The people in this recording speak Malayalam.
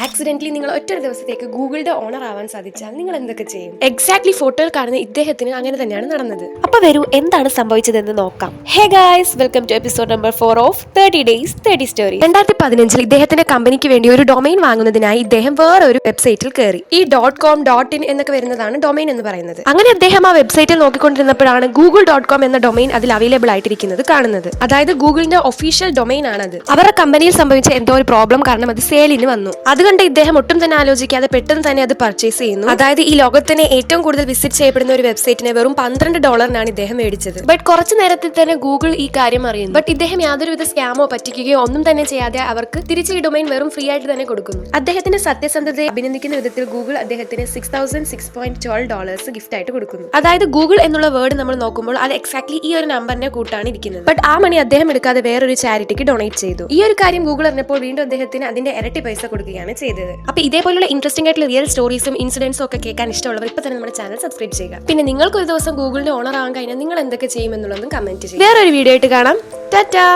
ആക്സിഡന്റലി നിങ്ങൾ ഒറ്റ ദിവസത്തേക്ക് ഗൂഗിളിന്റെ ഓണർ ആവാൻ സാധിച്ചാൽ നിങ്ങൾ എന്തൊക്കെ ചെയ്യും? എക്സാക്ട്ലി ഫോട്ടോയിൽ കാണുന്ന ഇദ്ദേഹത്തിന് അങ്ങനെ തന്നെയാണ് നടന്നത്. അപ്പൊ വരൂ, എന്താണ് സംഭവിച്ചതെന്ന് നോക്കാം. Hey guys, welcome to episode number 4 of 30 Days 30 Stories. 2015 ഇദ്ദേഹത്തിന്റെ കമ്പനിക്ക് വേണ്ടി ഒരു ഡൊമൈൻ വാങ്ങുന്നതിനായി ഇദ്ദേഹം വേറൊരു വെബ്സൈറ്റിൽ കയറി. ഈ .com .in എന്നൊക്കെ വരുന്നതാണ് ഡൊമൈൻ എന്ന് പറയുന്നത്. അങ്ങനെ അദ്ദേഹം ആ വെബ്സൈറ്റിൽ നോക്കിക്കൊണ്ടിരുന്നപ്പോഴാണ് google.com എന്ന ഡൊമൈൻ അതിൽ അവൈലബിൾ ആയിട്ടിരിക്കുന്നത് കാണുന്നത്. അതായത് ഗൂഗിളിന്റെ ഒഫീഷ്യൽ ഡൊമൈൻ ആണത്. അവരുടെ കമ്പനിയിൽ സംഭവിച്ച എന്തോ ഒരു പ്രോബ്ലം കാരണം അത് സെയിലിന് വന്നു. അതുകൊണ്ട് ഇദ്ദേഹം ഒട്ടും തന്നെ ആലോചിക്കാതെ പെട്ടെന്ന് തന്നെ അത് പർച്ചേസ് ചെയ്യുന്നു. അതായത് ഈ ലോകത്തിനെ ഏറ്റവും കൂടുതൽ വിസിറ്റ് ചെയ്യപ്പെടുന്ന ഒരു വെബ്സൈറ്റിനെ വെറും $12 ഇദ്ദേഹം മേടിച്ചത്. ബട്ട് കുറച്ചു നേരത്തിൽ തന്നെ ഗൂഗിൾ ഈ കാര്യം അറിയുന്നു. ബട്ട് ഇദ്ദേഹം യാതൊരുവിധ സ്കാമോ പറ്റിക്കുകയോ ഒന്നും തന്നെ ചെയ്യാതെ അവർക്ക് തിരിച്ച് ഈ ഡൊമൈൻ വെറും ഫ്രീ ആയിട്ട് തന്നെ കൊടുക്കുന്നു. അദ്ദേഹത്തിന്റെ സത്യസന്ധതയെ അഭിനന്ദിക്കുന്ന വിധത്തിൽ ഗൂഗിൾ അദ്ദേഹത്തിന് $6,006.12 ഗിഫ്റ്റ് ആയിട്ട് കൊടുക്കുന്നു. അതായത് ഗൂഗിൾ എന്നുള്ള വേർഡ് നമ്മൾ നോക്കുമ്പോൾ അത് എക്സാക്ട്ലി ഈ ഒരു നമ്പറിനെ കൂട്ടാണ് ഇരിക്കുന്നത്. ബട്ട് ആ മണി അദ്ദേഹം എടുക്കാതെ വേറൊരു ചാരിറ്റിക്ക് ഡൊണേറ്റ് ചെയ്തു. ഈ ഒരു കാര്യം ഗൂഗിൾ അറിഞ്ഞപ്പോൾ വീണ്ടും അദ്ദേഹത്തിന് അതിന്റെ ഇരട്ടി പൈസ കൊടുക്കുകയാണ് ചെയ്തത്. അപ്പൊ ഇതേപോലുള്ള ഇൻട്രസ്റ്റിംഗ് ആയിട്ടുള്ള റിയൽ സ്റ്റോറീസും ഇൻസിഡൻസും ഒക്കെ കേൾക്കാൻ ഇഷ്ടമുള്ളവർ ഇപ്പൊ തന്നെ നമ്മുടെ ചാനൽ സബ്സ്ക്രൈബ് ചെയ്യുക. പിന്നെ നിങ്ങൾക്ക് ഒരു ദിവസം ഗൂഗിളിന്റെ ഓണർ ആവാൻ കഴിഞ്ഞാൽ നിങ്ങൾ എന്തൊക്കെ ചെയ്യുമെന്നുള്ളതും കമന്റ് ചെയ്യുക. വേറൊരു വീഡിയോ ആയിട്ട് കാണാം. ടാറ്റാ.